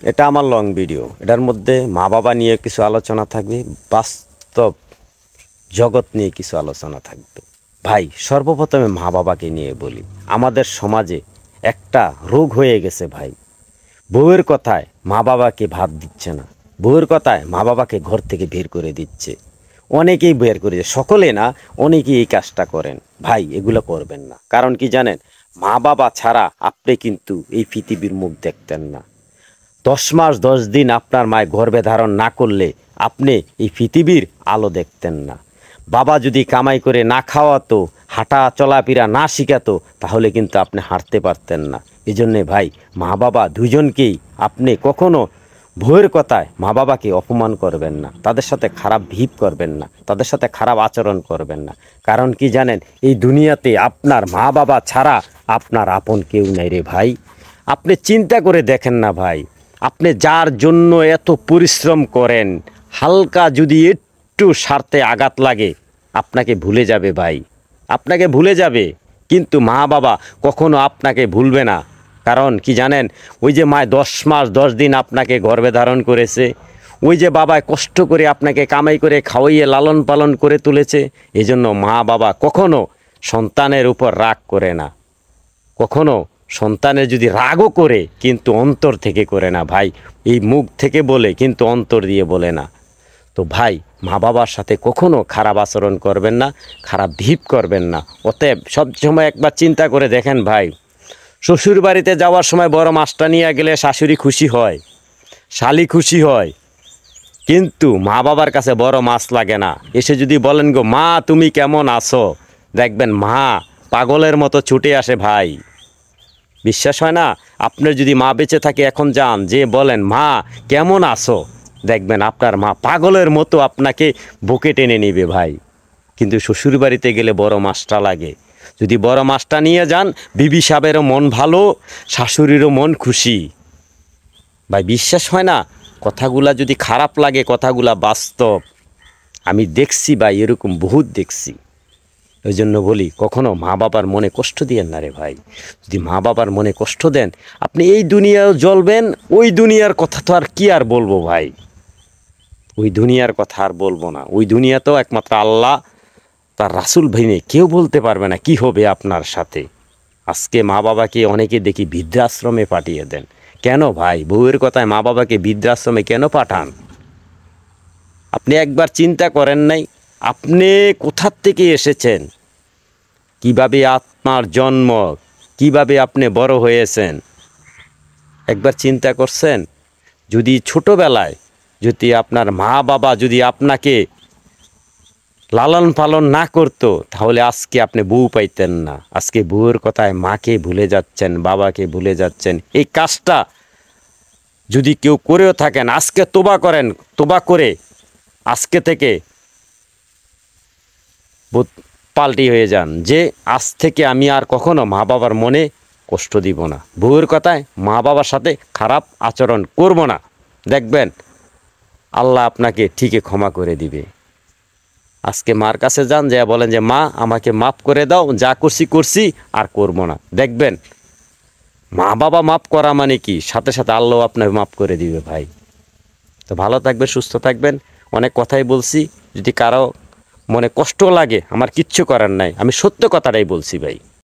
এটা আমার long video. এটার মধ্যে মা বাবা নিয়ে কিছু আলোচনা থাকবে, বাস্তব জগৎ নিয়ে কিছু আলোচনা থাকবে। ভাই, সর্বপ্রথমে মা বাবাকে নিয়ে বলি। আমাদের সমাজে একটা রোগ হয়ে গেছে ভাই। বউয়ের কথায় মা বাবাকে ভাত দিচ্ছে না, বউয়ের কথায় মা বাবাকে ঘর থেকে বের করে দিচ্ছে। অনেকেই বের করে দিচ্ছে, সকলে না, অনেকেই এই কাজটা করেন। ভাই, এগুলো করবেন না। কারণ কি জানেন, মা বাবা ছাড়া আপনি কিন্তু এই পৃথিবীর মুখ দেখতেন না। 10 মাস 10 দিন আপনার মায় গর্ভে ধারণ না করলে আপনি এই পৃথিবীর আলো দেখতেন না। বাবা যদি কামাই করে না খাওয়াতো, হাঁটা চলাফেরা না শিখাতো, তাহলে কিন্তু আপনি হাঁটতে পারতেন না। এই জন্যে ভাই, মা বাবা দুজনকেই আপনি কখনো ভয়ের কথায় মা বাবাকে অপমান করবেন না, তাদের সাথে খারাপ বিহেভ করবেন না, তাদের সাথে খারাপ আচরণ করবেন না। কারণ কি জানেন, এই দুনিয়াতে আপনার মা বাবা ছাড়া আপনার আপন কেউ নাই রে ভাই। আপনি চিন্তা করে দেখেন না ভাই, আপনি যার জন্য এত পরিশ্রম করেন, হালকা যদি একটু স্বার্থে আঘাত লাগে আপনাকে ভুলে যাবে ভাই, আপনাকে ভুলে যাবে। কিন্তু মা বাবা কখনো আপনাকে ভুলবে না। কারণ কি জানেন, ওই যে মায় 10 মাস 10 দিন আপনাকে গর্ভে ধারণ করেছে, ওই যে বাবায় কষ্ট করে আপনাকে কামাই করে খাওয়াইয়ে লালন পালন করে তুলেছে। এজন্য মা বাবা কখনো সন্তানের উপর রাগ করে না, কখনো সন্তানের যদি রাগও করে কিন্তু অন্তর থেকে করে না ভাই। এই মুখ থেকে বলে কিন্তু অন্তর দিয়ে বলে না। তো ভাই, মা বাবার সাথে কখনো খারাপ আচরণ করবেন না, খারাপ বিহেভ করবেন না। অতএব সবসময় একবার চিন্তা করে দেখেন ভাই, শ্বশুর বাড়িতে যাওয়ার সময় বড় মাছটা নিয়ে গেলে শাশুড়ি খুশি হয়, শালি খুশি হয়, কিন্তু মা বাবার কাছে বড় মাছ লাগে না। এসে যদি বলেন গো মা তুমি কেমন আছো, দেখবেন মা পাগলের মতো ছুটে আসে ভাই। বিশ্বাস হয় না? আপনার যদি মা বেঁচে থাকে এখন যান, যে বলেন মা কেমন আছো, দেখবেন আপনার মা পাগলের মতো আপনাকে বুকে টেনে নেবে ভাই। কিন্তু শ্বশুর বাড়িতে গেলে বড় মাছটা লাগে। যদি বড় মাছটা নিয়ে যান, বিবি সাহেবেরও মন ভালো, শাশুড়িরও মন খুশি। ভাই, বিশ্বাস হয় না? কথাগুলা যদি খারাপ লাগে, কথাগুলা বাস্তব। আমি দেখছি ভাই, এরকম বহুত দেখছি। ওই জন্য বলি, কখনো মা বাবার মনে কষ্ট দিয়েন না রে ভাই। যদি মা বাবার মনে কষ্ট দেন, আপনি এই দুনিয়াও জ্বলবেন, ওই দুনিয়ার কথা তো আর কি আর বলবো ভাই। ওই দুনিয়ার কথা আর বলবো না। ওই দুনিয়া তো একমাত্র আল্লাহ তার রাসূল ভাইনে কেউ বলতে পারবে না কি হবে আপনার সাথে। আজকে মা বাবাকে অনেকে দেখি বৃদ্ধাশ্রমে পাঠিয়ে দেন। কেন ভাই? বউয়ের কথায় মা বাবাকে বৃদ্ধাশ্রমে কেন পাঠান? আপনি একবার চিন্তা করেন নাই, আপনি কোথার থেকে এসেছেন, কিভাবে আপনার জন্ম, কিভাবে আপনি বড় হয়েছেন, একবার চিন্তা করছেন? যদি ছোটোবেলায় যদি আপনার মা বাবা যদি আপনাকে লালন পালন না করতো, তাহলে আজকে আপনি বউ পাইতেন না। আজকে বউয়ের কথায় মাকে ভুলে যাচ্ছেন, বাবাকে ভুলে যাচ্ছেন। এই কাজটা যদি কেউ করেও থাকেন, আজকে তোবা করেন, তোবা করে আজকে থেকে পাল্টি হয়ে যান, যে আজ থেকে আমি আর কখনো মা বাবার মনে কষ্ট দিব না, বউয়ের কথায় মা বাবার সাথে খারাপ আচরণ করব না। দেখবেন আল্লাহ আপনাকে ঠিকই ক্ষমা করে দিবে। আজকে মার কাছে যান, যা বলেন যে মা আমাকে মাফ করে দাও, যা করছি করছি আর করব না। দেখবেন মা বাবা মাফ করা মানে কি, সাথে সাথে আল্লাহ আপনাকে মাফ করে দিবে ভাই। তো ভালো থাকবেন, সুস্থ থাকবেন। অনেক কথাই বলছি, যদি কারো মনে কষ্ট লাগে আমার কিচ্ছু করার নাই, আমি সত্য কথাটাই বলছি ভাই।